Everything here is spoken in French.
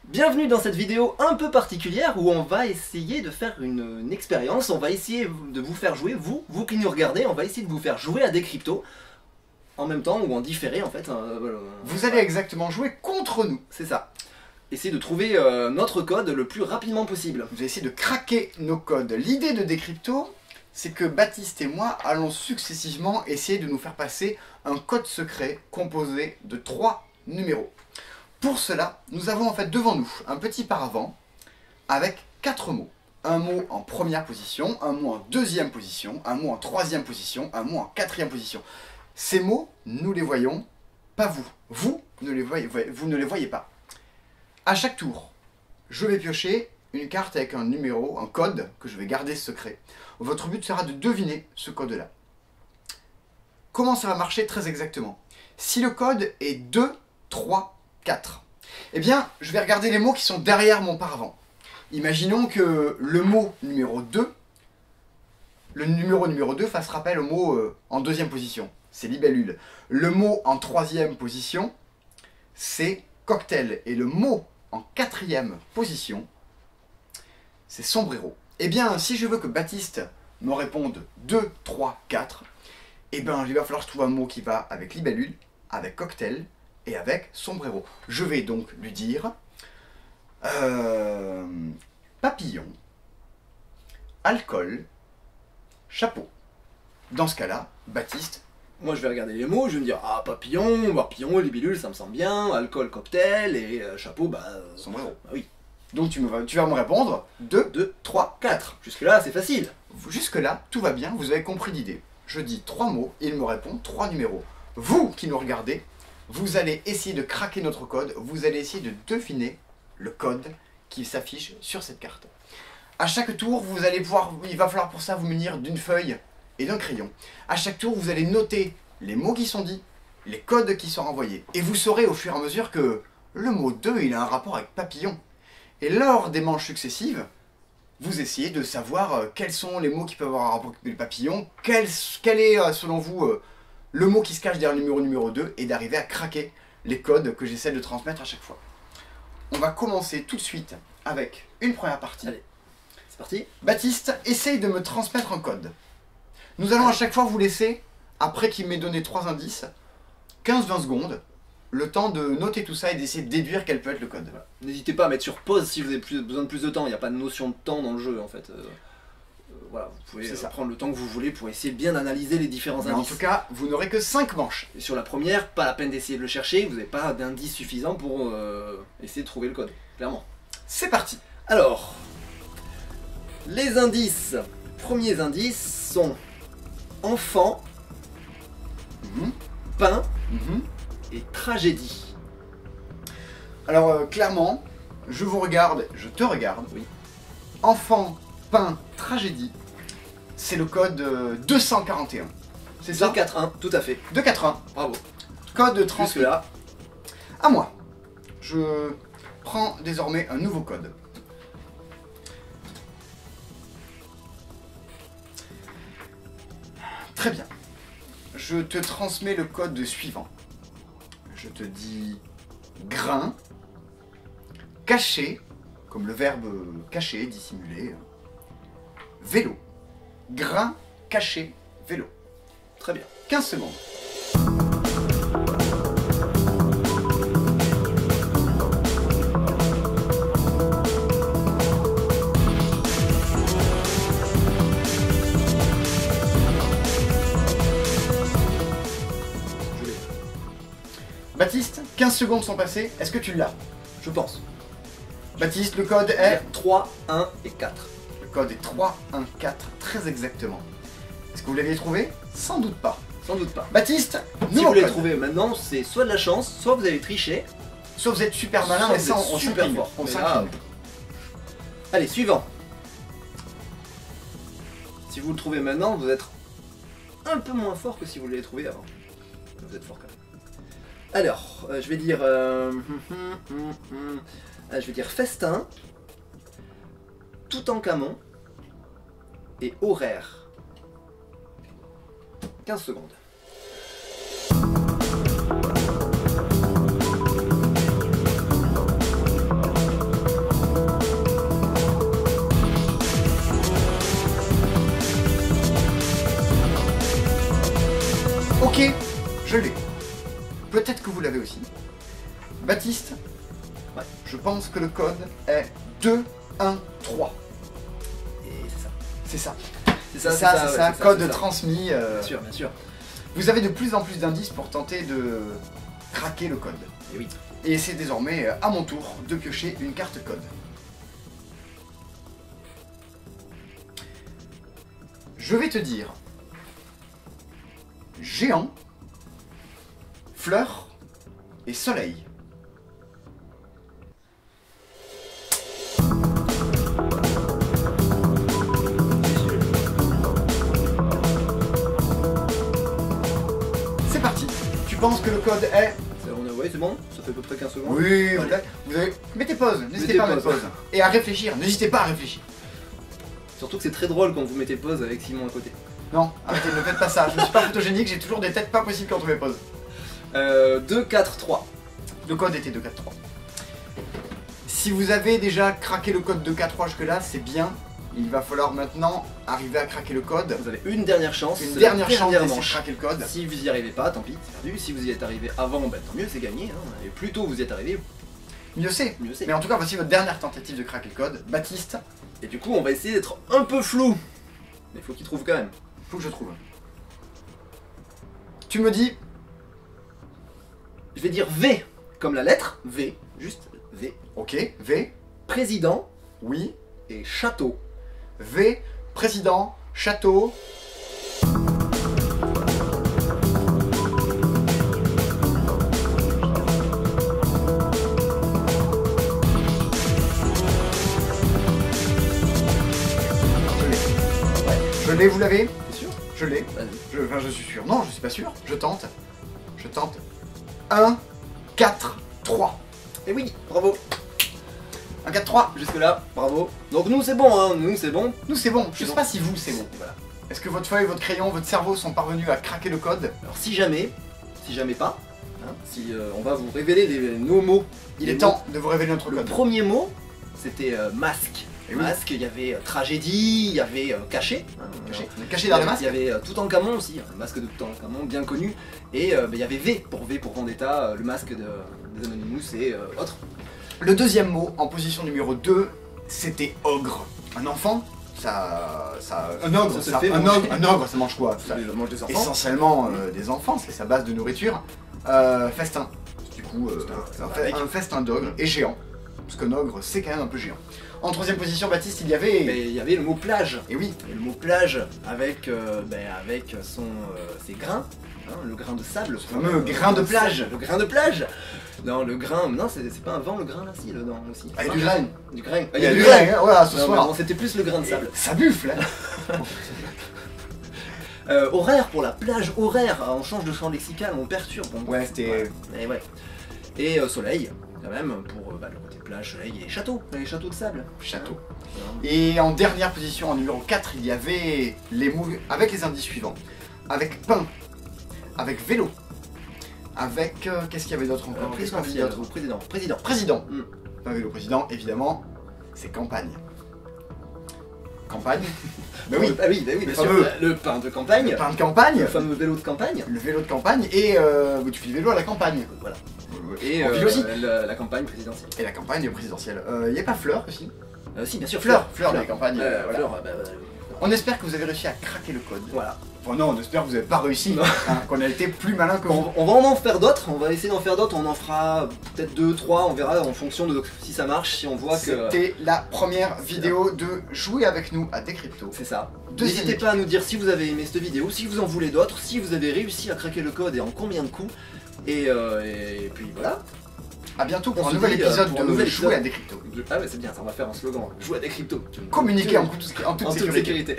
Bienvenue dans cette vidéo un peu particulière où on va essayer de faire une expérience, on va essayer de vous faire jouer, vous qui nous regardez, on va essayer de vous faire jouer à des cryptos en même temps ou en différé en fait. Vous allez exactement jouer contre nous. C'est ça. Essayez de trouver notre code le plus rapidement possible. Vous allez essayer de craquer nos codes. L'idée de Décrypto, c'est que Baptiste et moi allons successivement essayer de nous faire passer un code secret composé de 3 numéros. Pour cela, nous avons en fait devant nous un petit paravent avec 4 mots. Un mot en première position, un mot en deuxième position, un mot en troisième position, un mot en quatrième position. Ces mots, nous les voyons, pas vous. Vous ne les voyez pas. À chaque tour, je vais piocher une carte avec un numéro, un code que je vais garder secret. Votre but sera de deviner ce code-là. Comment ça va marcher très exactement? Si le code est 2, 3, 4, eh bien, je vais regarder les mots qui sont derrière mon paravent. Imaginons que le mot numéro 2, le numéro 2 fasse rappel au mot en deuxième position, c'est libellule. Le mot en troisième position, c'est cocktail. Et le mot en quatrième position, c'est sombrero. Eh bien, si je veux que Baptiste me réponde 2, 3, 4, eh bien, il va falloir que je trouve un mot qui va avec libellule, avec cocktail et avec sombrero. Je vais donc lui dire papillon, alcool, chapeau. Dans ce cas-là, Baptiste... Moi je vais regarder les mots, je vais me dire ah papillon, libellule ça me semble bien, alcool, cocktail et chapeau sombrero. Bah oui. Donc tu vas me répondre 2, 3, 4. Jusque là c'est facile. Jusque là, tout va bien, vous avez compris l'idée. Je dis 3 mots et il me répond 3 numéros. Vous qui nous regardez, vous allez essayer de craquer notre code, vous allez essayer de deviner le code qui s'affiche sur cette carte. À chaque tour, vous allez pouvoir, il va falloir pour ça vous munir d'une feuille et d'un crayon. À chaque tour, vous allez noter les mots qui sont dits, les codes qui sont renvoyés. Et vous saurez au fur et à mesure que le mot 2, il a un rapport avec papillon. Et lors des manches successives, vous essayez de savoir quels sont les mots qui peuvent avoir un rapport avec le papillon, quel est selon vous le mot qui se cache derrière le numéro 2 et d'arriver à craquer les codes que j'essaie de transmettre à chaque fois. On va commencer tout de suite avec une première partie. Allez, c'est parti. Baptiste, essaye de me transmettre un code. Nous allons à chaque fois vous laisser, après qu'il m'ait donné 3 indices, 15-20 secondes, le temps de noter tout ça et d'essayer de déduire quel peut être le code. Voilà. N'hésitez pas à mettre sur pause si vous avez besoin de plus de temps, il n'y a pas de notion de temps dans le jeu en fait. Voilà, vous pouvez prendre le temps que vous voulez pour essayer bien d'analyser les différents indices. En tout cas, vous n'aurez que 5 manches. Et sur la première, pas la peine d'essayer de le chercher, vous n'avez pas d'indice suffisant pour essayer de trouver le code, clairement. C'est parti. Alors, les indices, premiers indices sont enfant, pain et tragédie. Alors clairement, je vous regarde, je te regarde. Oui. Enfant, pain, tragédie, c'est le code 241. C'est ça? 241, tout à fait. 241. Bravo. Code transmis. Jusque là. À moi. Je prends désormais un nouveau code. Très bien. Je te transmets le code suivant. Je te dis grain, caché, comme le verbe cacher, dissimuler, vélo. Grain, caché, vélo. Très bien. 15 secondes. Baptiste, 15 secondes sont passées, est-ce que tu l'as? Je pense. Baptiste, le code est 3, 1 et 4. Le code est 3, 1, 4, très exactement. Est-ce que vous l'aviez trouvé? Sans doute pas. Sans doute pas. Baptiste, Si vous l'avez trouvé maintenant, c'est soit de la chance, soit vous avez triché. Soit vous êtes super malin, et ça on super s'incline. fort. On Mais s'incline. là, allez, suivant. Si vous le trouvez maintenant, vous êtes un peu moins fort que si vous l'avez trouvé avant. Vous êtes fort quand même. Alors, je vais dire... je vais dire festin, Toutankhamon et horaire. 15 secondes. Ouais. Je pense que le code est 2, 1, 3. Et c'est ça. C'est ça. C'est C'est ça, ça, c'est code c'est ça. transmis. Bien sûr, bien sûr. Vous avez de plus en plus d'indices pour tenter de craquer le code. Et oui. Et c'est désormais à mon tour de piocher une carte code. Je vais te dire géant, fleur et soleil. C'est parti. Tu penses que le code est... Ouais, c'est bon, ça fait à peu près 15 secondes. Oui, Allez. vous avez... Mettez pause, n'hésitez Mettez pas à mettre pause. pause. Et à réfléchir, n'hésitez pas à réfléchir. Surtout que c'est très drôle quand vous mettez pause avec Simon à côté. Non, arrêtez, ne faites pas ça. Je ne suis pas photogénique, j'ai toujours des têtes pas possibles quand on met pause. 2, 4, 3. Le code était 243. Si vous avez déjà craqué le code 243 jusque-là, c'est bien. Il va falloir maintenant arriver à craquer le code. Vous avez une dernière chance. Une c'est dernière la chance d'essayer de manche. craquer le code. Si vous y arrivez pas, tant pis, c'est perdu. Si vous y êtes arrivé avant, bah, tant mieux, c'est gagné. Hein. Et plus tôt vous y êtes arrivé, Mieux c'est. mieux c'est. Mais en tout cas, voici votre dernière tentative de craquer le code. Baptiste, Et du coup, on va essayer d'être un peu flou. Mais faut qu'il trouve quand même. faut que je trouve. Tu me dis Je vais dire V, comme la lettre V, juste V. ok, V, Président oui, et château. V, président, château. Je l'ai, vous l'avez? C'est sûr? Je l'ai. Vas-y. Enfin, je suis sûr. Non, je suis pas sûr. Je tente. Je tente. 1, 4, 3. Et oui, bravo. 1, 4, 3. Jusque là, bravo. Donc nous c'est bon, hein. Nous c'est bon. Nous, c'est bon. Je sais Non. pas si vous, c'est bon. Voilà. Est-ce que votre feuille, votre crayon, votre cerveau sont parvenus à craquer le code? Alors si jamais pas, hein, si on va vous révéler nos mots. Il Les est mots. temps de vous révéler notre Le code. premier mot, c'était masque. Et oui. Masque, il y avait tragédie, il y avait caché. Hein, Caché. On est Il caché y dans le avait, masque. il y avait Toutankhamon aussi, hein, le masque de Toutankhamon bien connu. Et il y avait V pour Vendetta, le masque des Anonymous et autres. Le deuxième mot, en position numéro 2, c'était ogre. Un enfant, un ogre, ça se fait un manger. ogre, ça mange quoi? Ça- Ça mange des enfants. Essentiellement des enfants, c'est sa base de nourriture. Festin. Du coup, un festin d'ogre et géant. Parce qu'un ogre, c'est quand même un peu géant. En troisième position, Baptiste, il y avait... Mais il y avait le mot plage. Et oui, Et le mot plage avec, avec ses grains, hein, le grain de sable. Le fameux grain de plage. Le grain de plage. Non, le grain, non, c'est pas un vent le grain là, si, dedans aussi. Ah, il y a du grain. Du grain. il y a du grain, hein, voilà, ce Non, mais soir. bon, c'était plus le grain de sable. Ça buffle, hein. Horaire pour la plage horaire, on change de champ lexical, on perturbe. Ouais, c'était... Et ouais. Et soleil, quand même, pour le côté plage, soleil et château, les châteaux de sable. Château. Hein. Et en dernière position, en numéro 4, il y avait les mots avec les indices suivants. Avec pain, avec vélo, avec... qu'est-ce qu'il y avait d'autre encore? Qu'est-ce qu'on dit Présidentiel, d'autre? président. Président. Président. Mm. Pain, vélo, président, évidemment, c'est campagne. Campagne. Ben oui, Ah oui, bah oui, bien sûr. fameux. Le pain de campagne, le pain de campagne, le fameux vélo de campagne. le vélo de campagne, et tu fais du vélo à la campagne. Voilà. Et En ville aussi. la campagne présidentielle. Et la campagne présidentielle. Il n'y a pas Fleur aussi? Si, bien sûr, Fleur des campagnes. Voilà. Fleur, On espère que vous avez réussi à craquer le code. voilà. Enfin non, on espère que vous n'avez pas réussi, Non. hein, qu'on a été plus malin que vous. On va en faire d'autres, on va essayer d'en faire d'autres, on en fera peut-être 2, 3, on verra en fonction de si ça marche, si on voit que... C'était la première vidéo de Jouer avec nous à Décrypto. C'est ça. Deuxième N'hésitez pas à nous dire si vous avez aimé cette vidéo, si vous en voulez d'autres, si vous avez réussi à craquer le code et en combien de coups. Et puis voilà. A bientôt pour On un se nouvel dit, épisode pour un de nouvel Jouer à épisode. Décrypto. Ah ouais, c'est bien, ça on va faire un slogan. Jouer à des cryptos. Communiquer en toute En toute sécurité. sécurité.